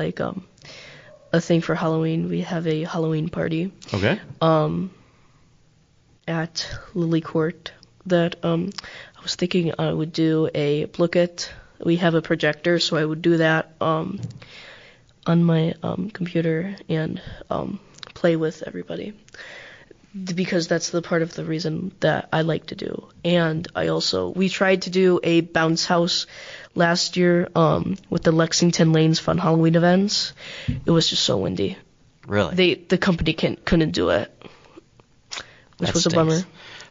[SPEAKER 3] a thing for Halloween. We have a Halloween party.
[SPEAKER 2] Okay.
[SPEAKER 3] At Lily Court that I was thinking I would do a look at. We have a projector, so I would do that on my computer and play with everybody. Because that's the part of the reason that I like to do. And we tried to do a bounce house last year with the Lexington Lanes Fun Halloween events. It was just so windy.
[SPEAKER 2] Really?
[SPEAKER 3] The company couldn't do it, which was a bummer.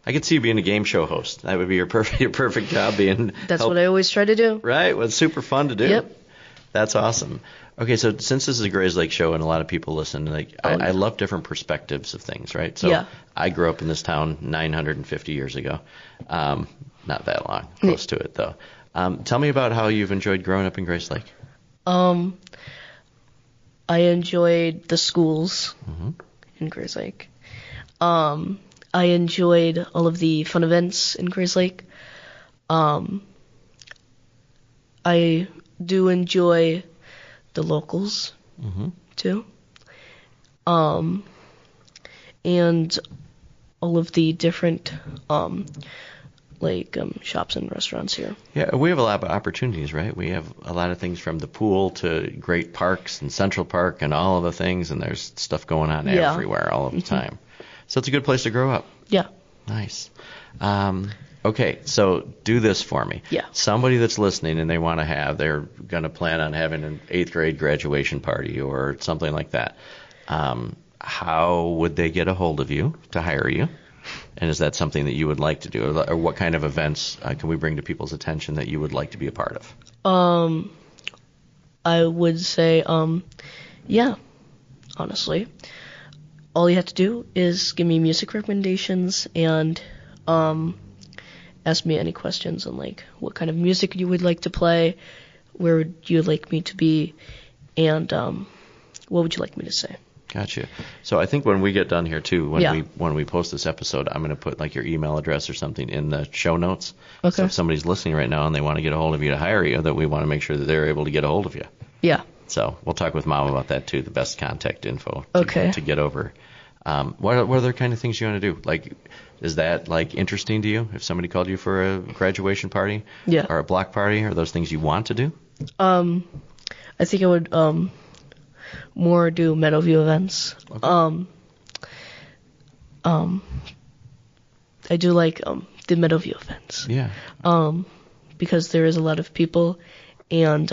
[SPEAKER 2] I could see you being a game show host. That would be your perfect job being.
[SPEAKER 3] That's what I always try to do.
[SPEAKER 2] Right? Well, it's super fun to do.
[SPEAKER 3] Yep.
[SPEAKER 2] That's awesome. Okay, so since this is a Grayslake show and a lot of people listen, I love different perspectives of things, right? So I grew up in this town 950 years ago. Not that long, close to it though. Tell me about how you've enjoyed growing up in Grayslake.
[SPEAKER 3] I enjoyed the schools in Grayslake. I enjoyed all of the fun events in Grayslake. I do enjoy the locals too, and all of the different shops and restaurants here.
[SPEAKER 2] Yeah, we have a lot of opportunities, right? We have a lot of things from the pool to great parks and Central Park and all of the things, and there's stuff going on everywhere all of the time. So it's a good place to grow up.
[SPEAKER 3] Yeah.
[SPEAKER 2] Nice. Okay, so do this for me.
[SPEAKER 3] Yeah.
[SPEAKER 2] Somebody that's listening and they're going to plan on having an 8th grade graduation party or something like that. How would they get a hold of you to hire you? And is that something that you would like to do? Or what kind of events can we bring to people's attention that you would like to be a part of?
[SPEAKER 3] I would say, yeah, honestly. All you have to do is give me music recommendations and ask me any questions on, like, what kind of music you would like to play, where would you like me to be, and what would you like me to say.
[SPEAKER 2] Gotcha. So I think when we get done here too,
[SPEAKER 3] Yeah.
[SPEAKER 2] when we post this episode, I'm going to put like your email address or something in the show notes.
[SPEAKER 3] Okay.
[SPEAKER 2] So if somebody's listening right now and they want to get a hold of you to hire you, that we want to make sure that they're able to get a hold of you.
[SPEAKER 3] Yeah.
[SPEAKER 2] So we'll talk with Mom about that too, the best contact info to get over. What other kind of things you want to do? Like, is that like interesting to you? If somebody called you for a graduation party,
[SPEAKER 3] Yeah.
[SPEAKER 2] or a block party, are those things you want to do?
[SPEAKER 3] I think I would more do Meadowview events.
[SPEAKER 2] Okay.
[SPEAKER 3] I do like the Meadowview events.
[SPEAKER 2] Yeah.
[SPEAKER 3] Because there is a lot of people, and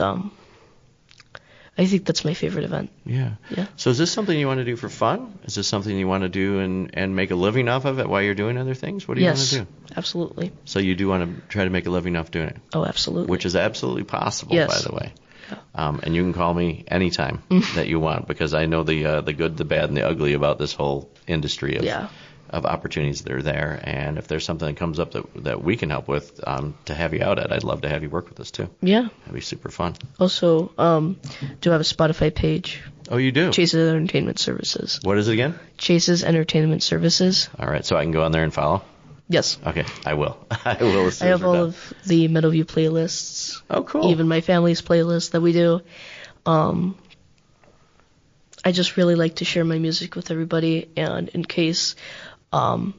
[SPEAKER 3] I think that's my favorite event.
[SPEAKER 2] Yeah.
[SPEAKER 3] Yeah.
[SPEAKER 2] So is this something you want to do for fun? Is this something you want to do and make a living off of it while you're doing other things? What do you want to do?
[SPEAKER 3] Absolutely.
[SPEAKER 2] So you do want to try to make a living off doing it?
[SPEAKER 3] Oh, absolutely.
[SPEAKER 2] Which is absolutely possible,
[SPEAKER 3] Yes.
[SPEAKER 2] by the way. And you can call me anytime that you want, because I know the good, the bad, and the ugly about this whole industry of opportunities that are there. And if there's something that comes up that we can help with to have you out at, I'd love to have you work with us too.
[SPEAKER 3] Yeah.
[SPEAKER 2] That'd be super fun.
[SPEAKER 3] Also, do have a Spotify page.
[SPEAKER 2] Oh, you do?
[SPEAKER 3] Chase's Entertainment Services.
[SPEAKER 2] What is it again?
[SPEAKER 3] Chase's Entertainment Services.
[SPEAKER 2] All right, so I can go on there and follow?
[SPEAKER 3] Yes.
[SPEAKER 2] Okay, I will. I will as soon
[SPEAKER 3] I
[SPEAKER 2] as
[SPEAKER 3] have
[SPEAKER 2] we're
[SPEAKER 3] all
[SPEAKER 2] done.
[SPEAKER 3] of the Meadowview playlists.
[SPEAKER 2] Oh, cool.
[SPEAKER 3] Even my family's playlist that we do. I just really like to share my music with everybody, and in case if I'm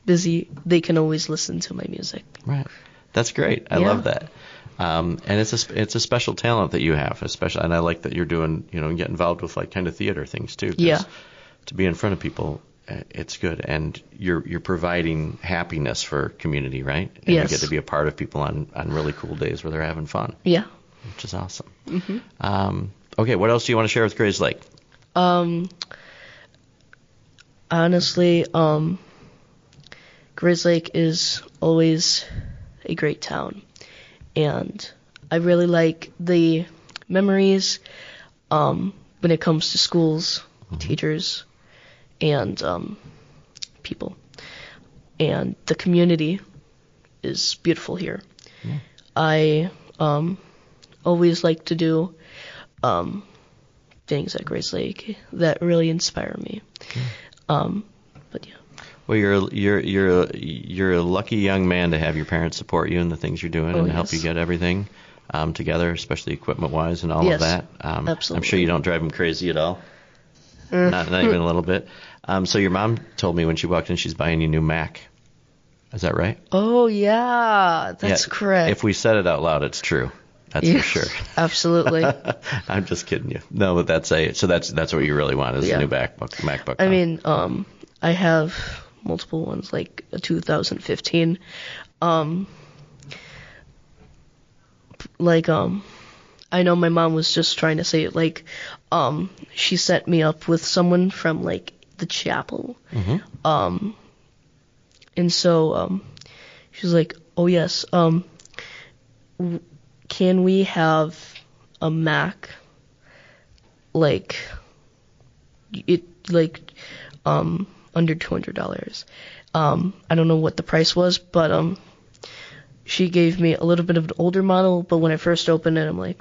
[SPEAKER 3] busy, they can always listen to my music.
[SPEAKER 2] Right. That's great. I love that. And it's a special talent that you have, especially, and I like that you're doing, get involved with like kind of theater things too. 'Cause
[SPEAKER 3] Yeah.
[SPEAKER 2] To be in front of people, it's good, and you're providing happiness for community, right? And
[SPEAKER 3] Yes.
[SPEAKER 2] you get to be a part of people on really cool days where they're having fun,
[SPEAKER 3] Yeah.
[SPEAKER 2] which is awesome. Mm-hmm. Okay, what else do you want to share with Grayslake?
[SPEAKER 3] Honestly, Grayslake is always a great town, and I really like the memories when it comes to schools, teachers, and people. And the community is beautiful here.
[SPEAKER 2] Yeah.
[SPEAKER 3] I always like to do things at Grayslake that really inspire me. But yeah.
[SPEAKER 2] Well, you're a lucky young man to have your parents support you in the things you're doing and help you get everything together, especially equipment-wise and all of that.
[SPEAKER 3] Absolutely.
[SPEAKER 2] I'm sure you don't drive them crazy at all. Not even a little bit. So your mom told me when she walked in she's buying you a new Mac. Is that right?
[SPEAKER 3] Oh yeah, that's correct.
[SPEAKER 2] If we said it out loud, it's true. That's for sure.
[SPEAKER 3] Absolutely.
[SPEAKER 2] I'm just kidding you. No, but that's what you really want is a new MacBook.
[SPEAKER 3] I mean, I have multiple ones, like a 2015. I know my mom was just trying to say it, like, she set me up with someone from, like, the chapel.
[SPEAKER 2] Mm-hmm.
[SPEAKER 3] And so, she was like, oh yes, can we have a Mac, like, under $200? I don't know what the price was, but, she gave me a little bit of an older model, but when I first opened it, I'm like,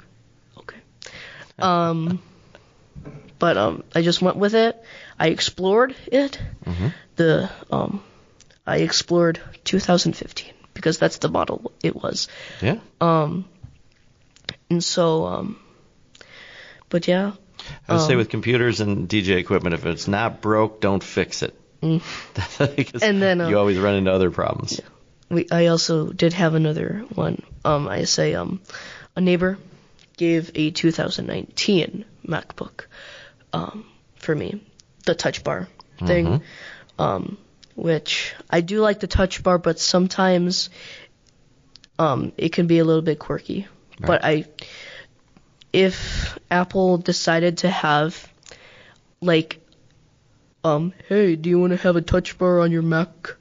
[SPEAKER 3] okay. But, I just went with it. I explored it.
[SPEAKER 2] Mm-hmm.
[SPEAKER 3] I explored 2015 because that's the model it was.
[SPEAKER 2] Yeah.
[SPEAKER 3] And so, but yeah.
[SPEAKER 2] I would say with computers and DJ equipment, if it's not broke, don't fix it.
[SPEAKER 3] And then
[SPEAKER 2] you always run into other problems.
[SPEAKER 3] Yeah. I also did have another one. I say a neighbor gave a 2019 MacBook for me, the Touch Bar. thing, which I do like the touch bar, but sometimes it can be a little bit quirky.
[SPEAKER 2] Right.
[SPEAKER 3] But if Apple decided to have, like, hey, do you want to have a touch bar on your Mac?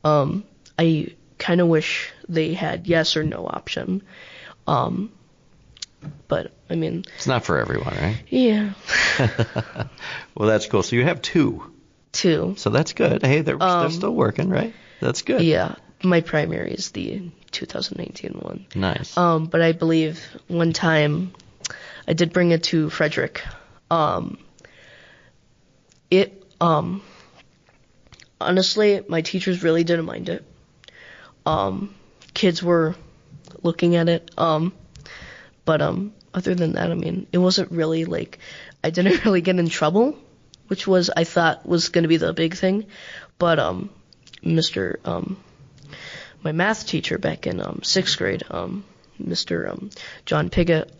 [SPEAKER 3] I kind of wish they had yes or no option. But, I mean...
[SPEAKER 2] It's not for everyone, right?
[SPEAKER 3] Yeah.
[SPEAKER 2] Well, that's cool. So you have two.
[SPEAKER 3] Two.
[SPEAKER 2] So that's good. Hey, they're still working, right? That's good.
[SPEAKER 3] Yeah. My primary is the 2019 one.
[SPEAKER 2] Nice.
[SPEAKER 3] But I believe one time I did bring it to Frederick. Honestly, my teachers really didn't mind it. Kids were looking at it. But other than that, I mean, it wasn't really like, I didn't really get in trouble, which was, I thought was going to be the big thing. But my math teacher back in 6th grade, Mr. John Piggott.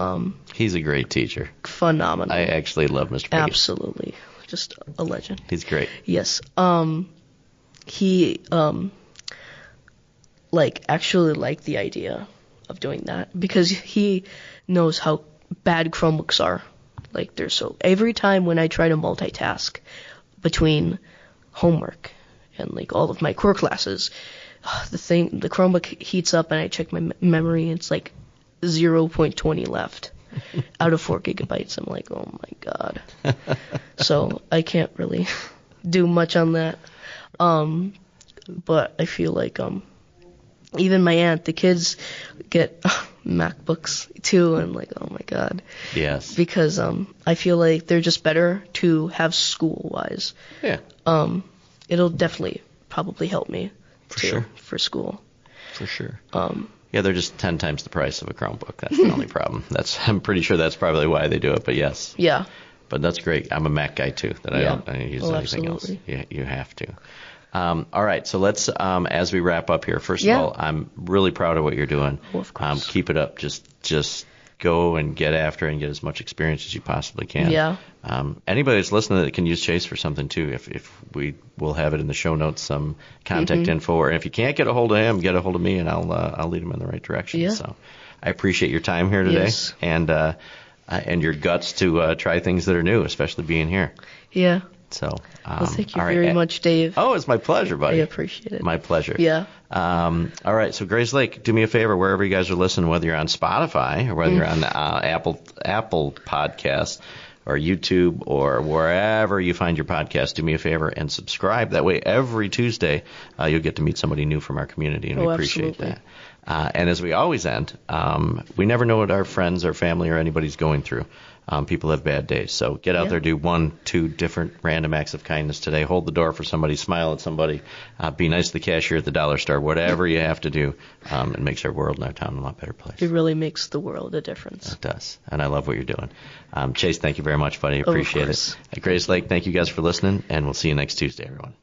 [SPEAKER 2] He's a great teacher.
[SPEAKER 3] Phenomenal.
[SPEAKER 2] I actually love Mr. Piggott.
[SPEAKER 3] Absolutely. Just a legend.
[SPEAKER 2] He's great.
[SPEAKER 3] Yes. He, actually liked the idea of doing that because he knows how bad Chromebooks are. Like, they're so... Every time when I try to multitask between homework and, like, all of my core classes, the Chromebook heats up and I check my memory, it's like 0.20 left out of 4 gigabytes. I'm like, oh my god. So I can't really do much on that. But I feel like even my aunt, the kids get MacBooks too, and like, oh my god.
[SPEAKER 2] Yes.
[SPEAKER 3] Because I feel like they're just better to have school-wise.
[SPEAKER 2] Yeah.
[SPEAKER 3] It'll definitely probably help me
[SPEAKER 2] For
[SPEAKER 3] too,
[SPEAKER 2] sure.
[SPEAKER 3] for school.
[SPEAKER 2] For sure. Yeah, they're just 10 times the price of a Chromebook. That's the only problem. I'm pretty sure that's probably why they do it, but yes.
[SPEAKER 3] Yeah.
[SPEAKER 2] But that's great. I'm a Mac guy too. I don't use anything
[SPEAKER 3] absolutely.
[SPEAKER 2] else. Yeah, you have to. All right, so let's, as we wrap up here, first of all, I'm really proud of what you're doing.
[SPEAKER 3] Oh, of course.
[SPEAKER 2] Keep it up. Just go and get after it and get as much experience as you possibly can.
[SPEAKER 3] Yeah.
[SPEAKER 2] Anybody that's listening that can use Chase for something too, if we'll have it in the show notes, some contact info, or if you can't get a hold of him, get a hold of me, and I'll lead him in the right direction.
[SPEAKER 3] Yeah.
[SPEAKER 2] So I appreciate your time here today,
[SPEAKER 3] Yes.
[SPEAKER 2] and your guts to try things that are new, especially being here.
[SPEAKER 3] Yeah.
[SPEAKER 2] So,
[SPEAKER 3] Well, thank you
[SPEAKER 2] all right.
[SPEAKER 3] very much, Dave.
[SPEAKER 2] Oh, it's my pleasure,
[SPEAKER 3] I
[SPEAKER 2] buddy.
[SPEAKER 3] appreciate it.
[SPEAKER 2] My pleasure.
[SPEAKER 3] Yeah.
[SPEAKER 2] All right. So, Grayslake, do me a favor, wherever you guys are listening, whether you're on Spotify or whether you're on Apple Podcasts or YouTube or wherever you find your podcast, do me a favor and subscribe. That way, every Tuesday, you'll get to meet somebody new from our community, and we appreciate
[SPEAKER 3] absolutely.
[SPEAKER 2] that. And as we always end, we never know what our friends or family or anybody's going through. People have bad days. So get out there, do 1-2 different random acts of kindness today. Hold the door for somebody, smile at somebody, be nice to the cashier at the dollar store, whatever you have to do. It makes our world and our town a lot better place.
[SPEAKER 3] It really makes the world a difference.
[SPEAKER 2] It does. And I love what you're doing. Chase, thank you very much, buddy. Appreciate
[SPEAKER 3] course.
[SPEAKER 2] it. Grayslake, thank you guys for listening, and we'll see you next Tuesday, everyone.